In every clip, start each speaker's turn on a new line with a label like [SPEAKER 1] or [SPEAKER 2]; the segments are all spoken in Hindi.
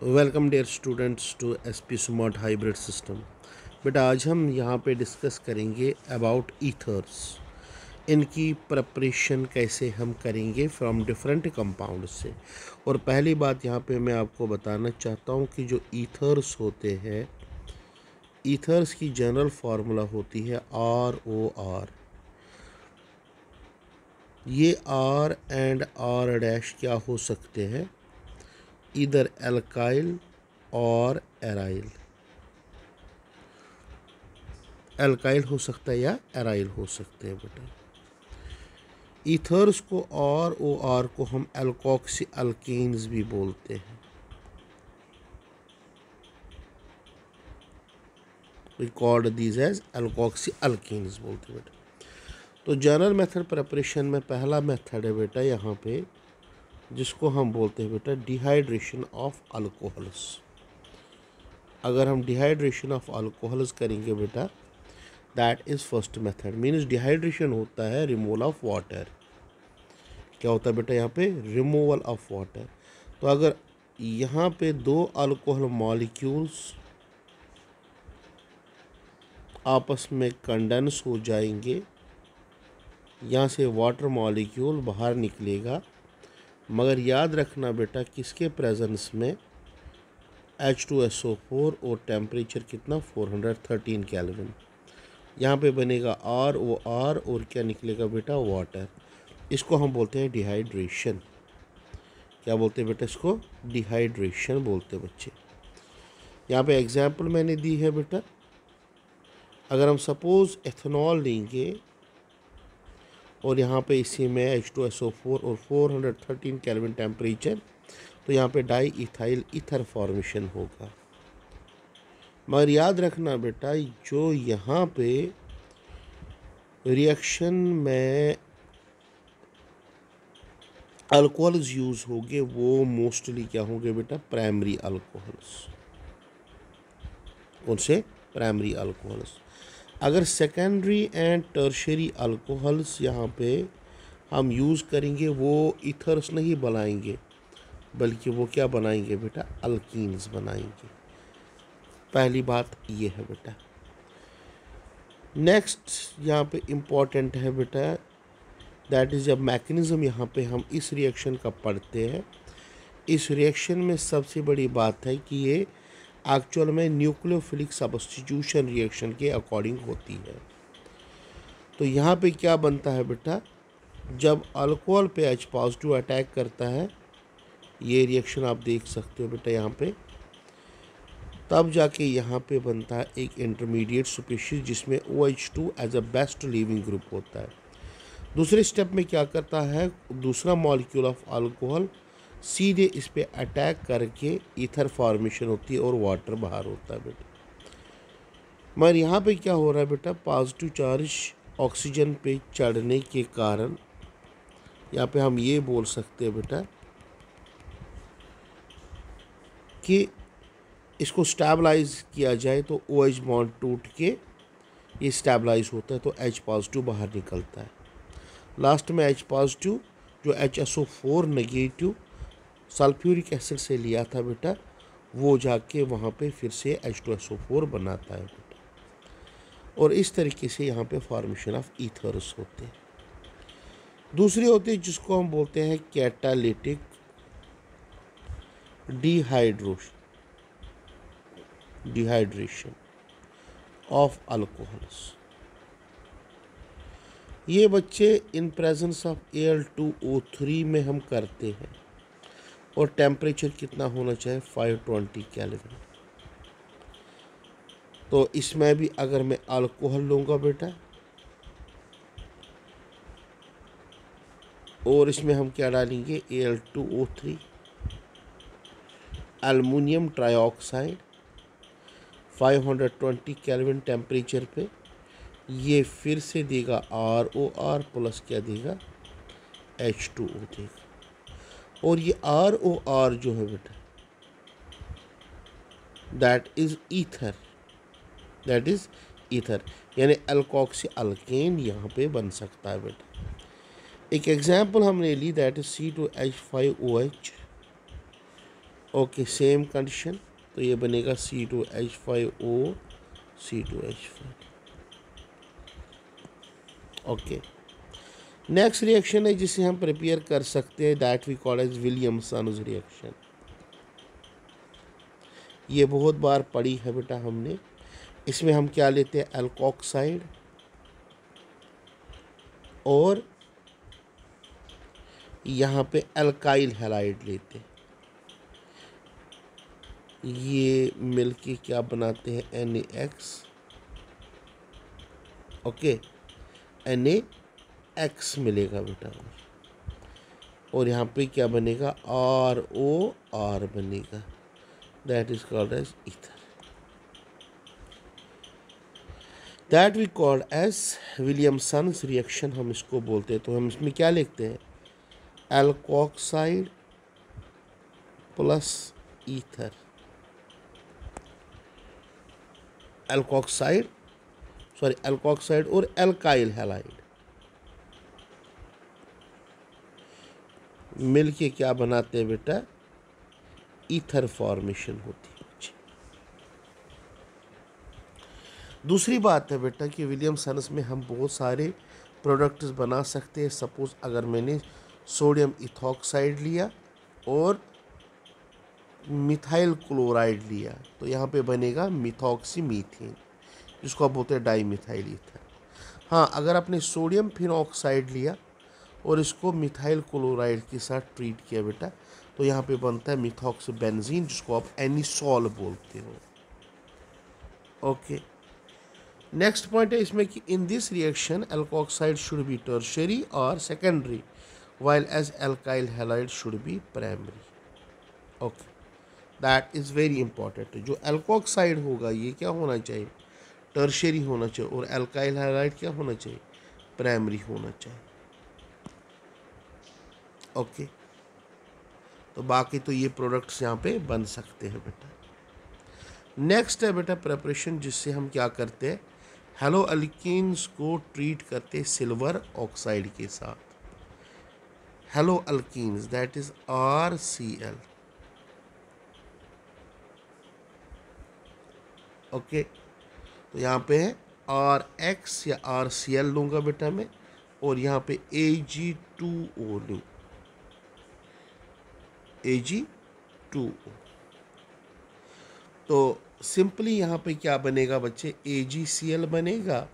[SPEAKER 1] Welcome dear students to SP smart hybrid system. बेटा आज हम यहाँ पे डिस्कस करेंगे अबाउट ईथर्स। इनकी प्रिपरेशन कैसे हम करेंगे फ्रॉम डिफरेंट कंपाउंड से। और पहली बात यहाँ पे मैं आपको बताना चाहता हूँ कि जो ईथर्स होते हैं, ईथर्स की जनरल फार्मूला होती है ROR। ये R एंड R डैश क्या हो सकते हैं, इधर एल्काइल और एराइल। एल्काइल हो सकता है या एराइल हो सकते हैं बेटा। ईथर्स को ROR को हम एल्कोक्सी अल्केन्स भी बोलते हैं। We called these as alkoxy alkenes बोलते हैं बेटा। तो जनरल मेथड प्रिपरेशन में पहला मेथड है बेटा यहाँ पे, जिसको हम बोलते हैं बेटा डिहाइड्रेशन ऑफ अल्कोहल्स। अगर हम डिहाइड्रेशन ऑफ अल्कोहल्स करेंगे बेटा, that is first method. Means dehydration होता है रिमूवल ऑफ वाटर। क्या होता है बेटा यहाँ पे, रिमूवल ऑफ वाटर। तो अगर यहाँ पे दो अल्कोहल मॉलिक्यूल्स आपस में कंडेंस हो जाएंगे, यहाँ से वाटर मॉलिक्यूल बाहर निकलेगा, मगर याद रखना बेटा किसके प्रेजेंस में, H2SO4 और टेम्परेचर कितना 413 केल्विन। यहाँ पे बनेगा ROR और क्या निकलेगा बेटा, वाटर। इसको हम बोलते हैं डिहाइड्रेशन। क्या बोलते हैं बेटा, इसको डिहाइड्रेशन बोलते हैं बच्चे। यहाँ पे एग्जाम्पल मैंने दी है बेटा। अगर हम सपोज़ एथेनॉल लेंगे और यहाँ पे इसी में H2SO4 और 413 केल्विन टेम्परेचर, तो यहाँ पे डाई इथाइल ईथर फॉर्मेशन होगा। मगर याद रखना बेटा, जो यहाँ पे रिएक्शन में अल्कोहल्स यूज़ होंगे वो मोस्टली क्या होंगे बेटा, प्राइमरी अल्कोहल्स। कौन से, प्राइमरी अल्कोहल्स। अगर सेकेंडरी एंड टर्शरी अल्कोहल्स यहाँ पे हम यूज़ करेंगे, वो ईथर्स नहीं बनाएंगे, बल्कि वो क्या बनाएंगे बेटा, अल्कीन्स बनाएंगे। पहली बात ये है बेटा। नेक्स्ट यहाँ पे इम्पॉर्टेंट है बेटा, दैट इज़ जब मैकेनिज़्म यहाँ पे हम इस रिएक्शन का पढ़ते हैं। इस रिएक्शन में सबसे बड़ी बात है कि ये एक्चुअल में न्यूक्लियोफिलिक सब्स्टिट्यूशन रिएक्शन के अकॉर्डिंग होती है। तो यहाँ पे क्या बनता है बेटा, जब अल्कोहल पे H पॉजिटिव अटैक करता है, ये रिएक्शन आप देख सकते हो बेटा यहाँ पे, तब जाके यहाँ पे बनता है एक इंटरमीडिएट स्पीशीज जिसमें OH2 as a best leaving group होता है। दूसरे स्टेप में क्या करता है, दूसरा मॉलिक्यूल ऑफ अल्कोहल सीधे इस पे अटैक करके ईथर फॉर्मेशन होती है और वाटर बाहर होता है बेटा। मगर यहाँ पे क्या हो रहा है बेटा, पॉजिटिव चार्ज ऑक्सीजन पे चढ़ने के कारण यहाँ पे हम ये बोल सकते हैं बेटा कि इसको स्टेबलाइज किया जाए तो OH बॉन्ड टूट के ये स्टेबलाइज होता है, तो H पॉजिटिव बाहर निकलता है। लास्ट में H पॉजिटिव जो HSO4 नेगेटिव सल्फ्यूरिक एसिड से लिया था बेटा, वो जाके वहाँ पे फिर से H2SO4 बनाता है बेटा। और इस तरीके से यहाँ पे फॉर्मेशन ऑफ ईथर्स होते हैं। दूसरी होती है जिसको हम बोलते हैं कैटालिटिक डिहाइड्रेशन ऑफ अल्कोहल्स। ये बच्चे इन प्रेजेंस ऑफ Al2O3 में हम करते हैं, और टेम्परेचर कितना होना चाहिए, 520 केल्विन। तो इसमें भी अगर मैं अल्कोहल लूँगा बेटा, और इसमें हम क्या डालेंगे, Al2O3, aluminium trioxide 520 kelvin temperature पे, ये फिर से देगा ROR प्लस क्या देगा, H2O देगा। और ये ROR जो है बेटा, दैट इज़ ईथर, यानी एल्कोक्सी अल्केन यहाँ पे बन सकता है बेटा। एक एग्जाम्पल हमने ली, that is C2H5OH okay, same condition, तो ये बनेगा C2H5O C2H5। Okay, next reaction है जिसे हम प्रिपेयर कर सकते हैं, that we call as Williamson's reaction. ये बहुत बार पढ़ी है बेटा हमने। इसमें हम क्या लेते हैं, एल्कोक्साइड और यहाँ पे अल्काइल हैलाइड लेते हैं। ये मिलके क्या बनाते हैं, NaX। ओके, NaX मिलेगा बेटा, और यहाँ पे क्या बनेगा, ROR बनेगा, that is called as ether, that we called as Williamson's reaction हम इसको बोलते हैं। तो हम इसमें क्या लिखते हैं, एल्कोक्साइड प्लस ईथर, एल्कोक्साइड और एल्काइल हैलाइड मिलके क्या बनाते हैं बेटा, ईथर फॉर्मेशन होती है। दूसरी बात है बेटा कि विलियमसन्स में हम बहुत सारे प्रोडक्ट्स बना सकते हैं। सपोज अगर मैंने सोडियम इथॉक्साइड लिया और मिथाइल क्लोराइड लिया, तो यहाँ पे बनेगा मिथॉक्सीमीथेन, जिसको आप बोलते हैं डाईमिथाइल ईथर। हाँ, अगर आपने सोडियम फिनॉक्साइड लिया और इसको मिथाइल क्लोराइड के साथ ट्रीट किया बेटा, तो यहाँ पे बनता है मिथॉक्सीबेंजीन, जिसको आप एनिसॉल बोलते हो। ओके, नेक्स्ट पॉइंट है इसमें कि in this reaction alkoxide should be tertiary और secondary, while as alkyl halide should be primary. Okay, that is very important. जो एल्कोक्साइड होगा ये क्या होना चाहिए, टर्शियरी होना चाहिए, और एल्काइल हैलाइड क्या होना चाहिए, प्राइमरी होना चाहिए। ओके, तो बाकी तो ये प्रोडक्ट्स यहाँ पे बन सकते हैं बेटा। नेक्स्ट है बेटा प्रेपरेशन, जिससे हम क्या करते हैं, हेलो अल्कीन्स को ट्रीट करते सिल्वर ऑक्साइड के साथ। Hello alkenes that is RCl। Okay, तो यहाँ पे है RX या RCl लूँगा बेटा मैं, और यहाँ पे Ag2O लूँ, Ag2O। तो सिंपली यहाँ पे क्या बनेगा बच्चे, AgCl बनेगा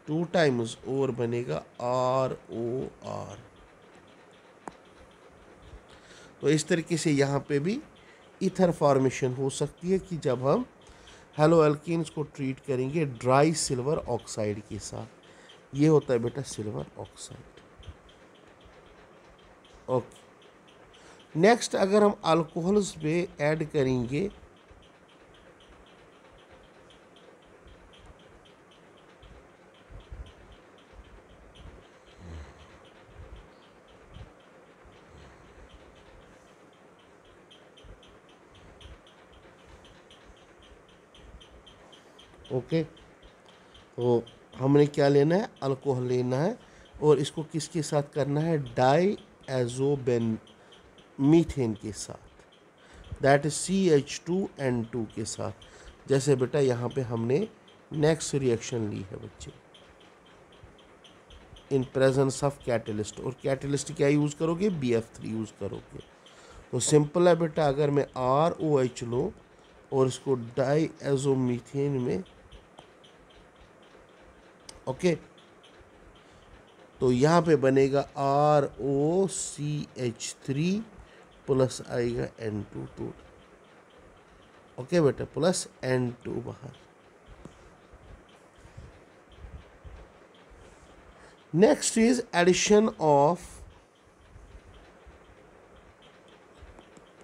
[SPEAKER 1] 2 टाइम्स और बनेगा ROR। तो इस तरीके से यहाँ पे भी ईथर फॉर्मेशन हो सकती है कि जब हम हेलो अल्कीन्स को ट्रीट करेंगे ड्राई सिल्वर ऑक्साइड के साथ। ये होता है बेटा सिल्वर ऑक्साइड। ओके, नेक्स्ट अगर हम अल्कोहल्स पे ऐड करेंगे ओके, तो हमने क्या लेना है, अल्कोहल लेना है, और इसको किसके साथ करना है, डाई एजोबेन मीथेन के साथ, दैट इज CH2N2 के साथ। जैसे बेटा यहाँ पे हमने नेक्स्ट रिएक्शन ली है बच्चे, इन प्रेजेंस ऑफ कैटलिस्ट, और कैटलिस्ट क्या यूज़ करोगे, BF3 यूज़ करोगे। तो सिंपल है बेटा, अगर मैं ROH लूँ और इसको डाई एजोमीथेन में, ओके, तो यहाँ पे बनेगा ROCH3 प्लस आएगा N2, तो ओके बेटा, प्लस N2 बाहर। Next is addition of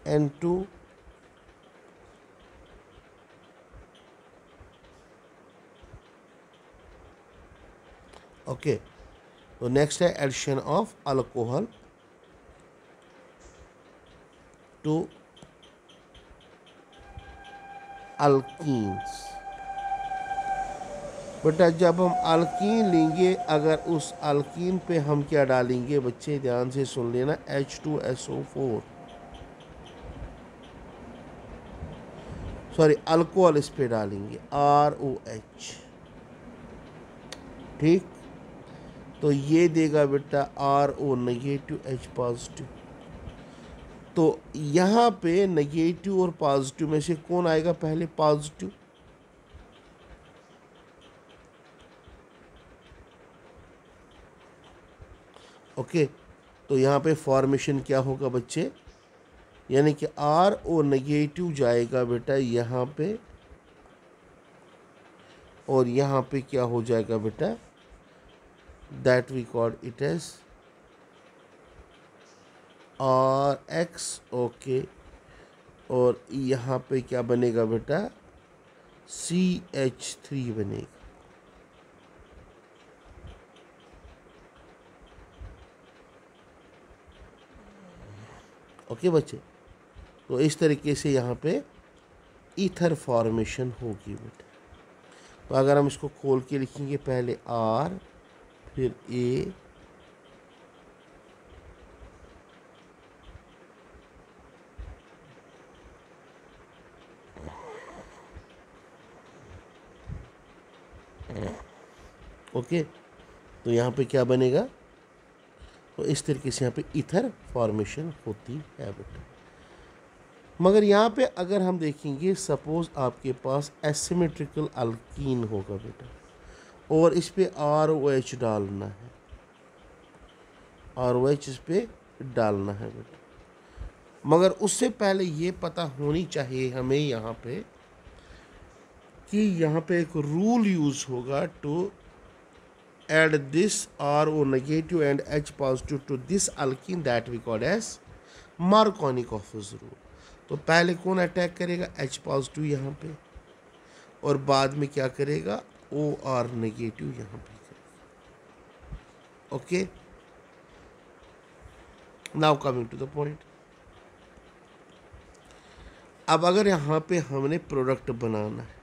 [SPEAKER 1] N2 okay, तो नेक्स्ट है addition of alcohol to alkenes. बेटा जब हम अल्कीन लेंगे, अगर उस अल्कीन पे हम क्या डालेंगे बच्चे, ध्यान से सुन लेना, H2SO4। सॉरी अल्कोहल इस पे डालेंगे ROH, ठीक। तो ये देगा बेटा RO नेगेटिव H पॉजिटिव। तो यहाँ पे नेगेटिव और पॉजिटिव में से कौन आएगा पहले? पॉजिटिव। ओके, तो यहाँ पे फॉर्मेशन क्या होगा बच्चे, यानी कि RO नेगेटिव जाएगा बेटा यहाँ पे, और यहाँ पे क्या हो जाएगा बेटा, that we call it as RX। Okay, और यहाँ पे क्या बनेगा बेटा, CH3 बनेगा। ओके बच्चे, तो इस तरीके से यहाँ पे ईथर फॉर्मेशन होगी बेटा। तो अगर हम इसको खोल के लिखेंगे, पहले R फिर A, ओके, तो यहाँ पे क्या बनेगा, तो इस तरीके से यहाँ पे ईथर फॉर्मेशन होती है बेटा। मगर यहाँ पे अगर हम देखेंगे, सपोज आपके पास एसिमेट्रिकल अल्कीन होगा बेटा, और इस पे ROH डालना है, ROH इस पे डालना है बेटा। मगर उससे पहले ये पता होनी चाहिए हमें यहाँ पे कि यहाँ पे एक रूल यूज़ होगा to add this RO negative and H positive to this alkene that we call as Markovnikov rule। तो पहले कौन अटैक करेगा? H पॉजिटिव यहाँ पे, और बाद में क्या करेगा? OR नेगेटिव यहाँ पे करेगा। Okay, now coming to the point. अब अगर यहाँ पे हमने प्रोडक्ट बनाना है,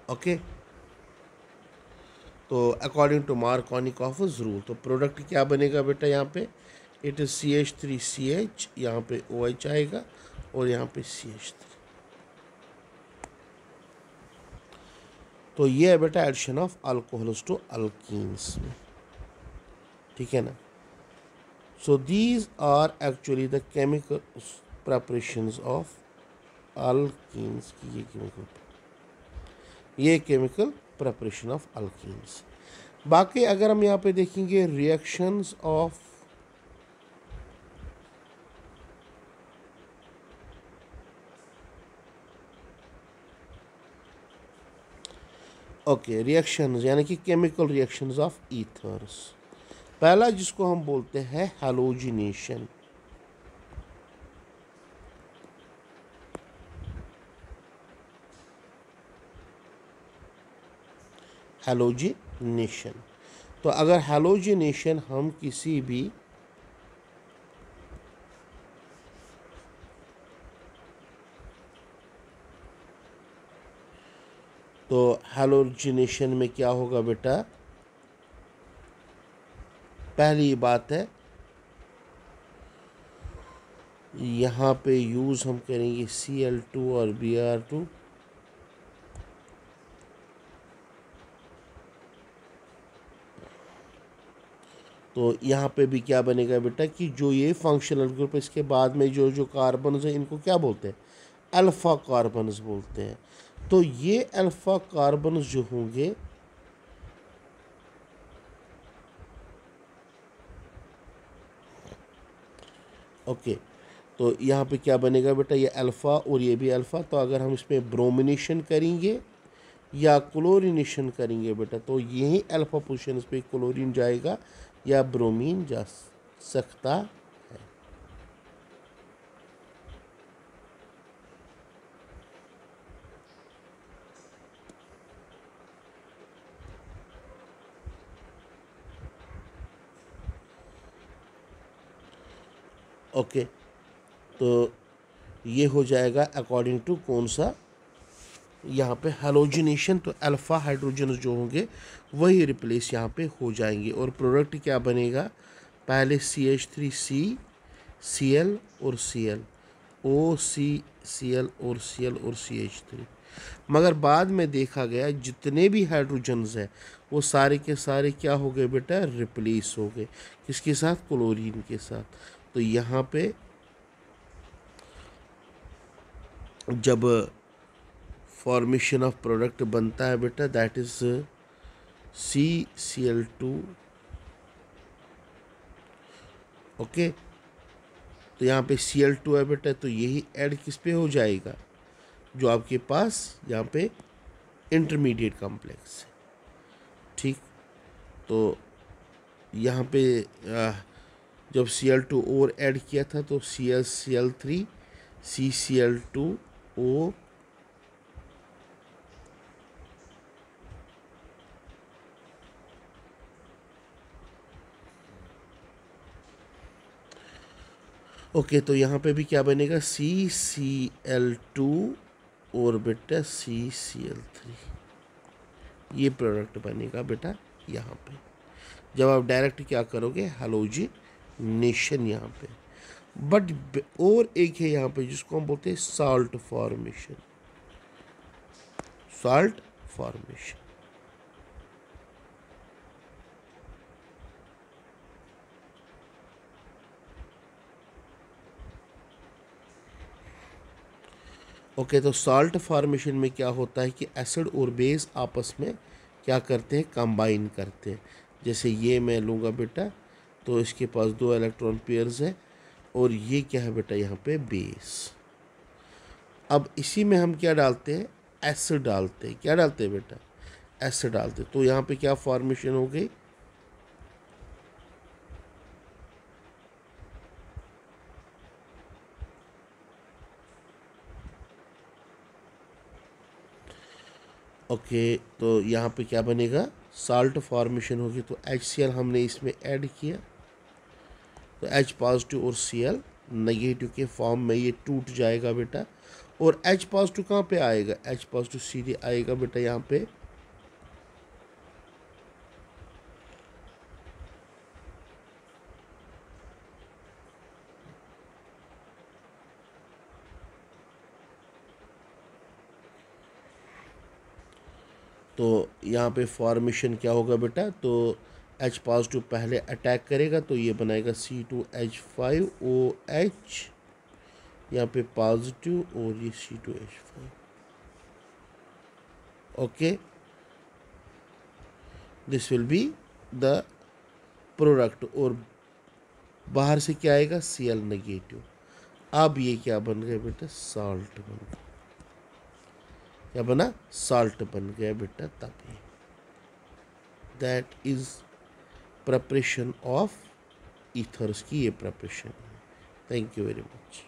[SPEAKER 1] ओके, तो अकॉर्डिंग टू मार्कोनिकॉफ रूल, तो प्रोडक्ट क्या बनेगा बेटा? यहाँ पे इट इज CH3CH, यहाँ पे OH आएगा, और यहाँ पे CH3। तो ये है बेटा addition of alcohols to alkenes में, ठीक है ना। So these are actually the chemical preparations of alkenes की, ये केमिकल प्रेपरेशन ऑफ अल्कीन्स। बाकी अगर हम यहाँ पे देखेंगे रिएक्शंस ऑफ रिएक्शंस यानी कि केमिकल रिएक्शंस ऑफ ईथर्स। पहला जिसको हम बोलते हैं हैलोजिनेशन। हैलोजिनेशन, तो अगर हैलोजिनेशन हम किसी भी तो हैलोजिनेशन में क्या होगा बेटा? पहली बात है यहाँ पे यूज़ हम करेंगे Cl2 और Br2। तो यहाँ पे भी क्या बनेगा बेटा कि जो ये फंक्शनल ग्रुप, इसके बाद में जो जो कार्बन्स हैं इनको क्या बोलते हैं? अल्फ़ा कार्बन्स बोलते हैं। तो ये अल्फ़ा कार्बन्स जो होंगे ओके, तो यहाँ पे क्या बनेगा बेटा? ये अल्फ़ा और ये भी अल्फ़ा। तो अगर हम इसमें ब्रोमिनेशन करेंगे या क्लोरिनेशन करेंगे बेटा, तो यही अल्फ़ा पोजीशन पे क्लोरीन जाएगा या ब्रोमीन जा सकता है। ओके, तो ये हो जाएगा अकॉर्डिंग टू कौन सा? यहाँ पे हैलोजिनेशन। तो अल्फ़ा हाइड्रोजन जो होंगे वही रिप्लेस यहाँ पे हो जाएंगे, और प्रोडक्ट क्या बनेगा? पहले CH3C, Cl और Cl, OCCl और Cl और CH3। मगर बाद में देखा गया जितने भी हाइड्रोजन्स हैं वो सारे के सारे क्या हो गए बेटा, रिप्लेस हो गए किसके साथ, क्लोरीन के साथ। तो यहाँ पे जब फॉर्मेशन ऑफ प्रोडक्ट बनता है बेटा, दैट इज CCl2। ओके, तो यहाँ पे Cl2 है बेटा, तो यही ऐड किस पे हो जाएगा, जो आपके पास यहाँ पे इंटरमीडिएट कॉम्प्लेक्स है। ठीक, तो यहाँ पे जब Cl2 और ऐड किया था तो ClCl3 CCl2O ओके, तो यहाँ पे भी क्या बनेगा, CCl2 और बेटा CCl3, ये प्रोडक्ट बनेगा बेटा यहाँ पे। जब आप डायरेक्ट क्या करोगे, हैलोजिनेशन यहाँ पे। बट और एक है यहाँ पे जिसको हम बोलते हैं salt formation, salt formation. Okay, तो साल्ट फॉर्मेशन में क्या होता है कि एसिड और बेस आपस में क्या करते हैं, कंबाइन करते हैं। जैसे ये मैं लूँगा बेटा, तो इसके पास 2 इलेक्ट्रॉन पेयर्स है और ये क्या है बेटा, यहाँ पे बेस। अब इसी में हम क्या डालते हैं, एसिड डालते हैं। क्या डालते हैं बेटा, एसिड डालते हैं। तो यहाँ पे क्या फॉर्मेशन हो गई, ओके, तो यहाँ पे क्या बनेगा, साल्ट फॉर्मेशन होगी। तो HCl हमने इसमें ऐड किया, तो H पॉजिटिव और Cl नेगेटिव के फॉर्म में ये टूट जाएगा बेटा। और H पॉजिटिव कहाँ पे आएगा, H पॉजिटिव सीधे आएगा बेटा यहाँ पे तो यहाँ पे फॉर्मेशन क्या होगा बेटा, तो H पॉजिटिव पहले अटैक करेगा तो ये बनाएगा C2H5OH, यहाँ पे पॉजिटिव और ये C2H5। Okay, this will be the product. और बाहर से क्या आएगा, Cl नेगेटिव। अब ये क्या बन गया बेटा, साल्ट बन गया। क्या बना, साल्ट बन गया बेटा। तब that is preparation of ethers की ये प्रिपरेशन है। Thank you very much.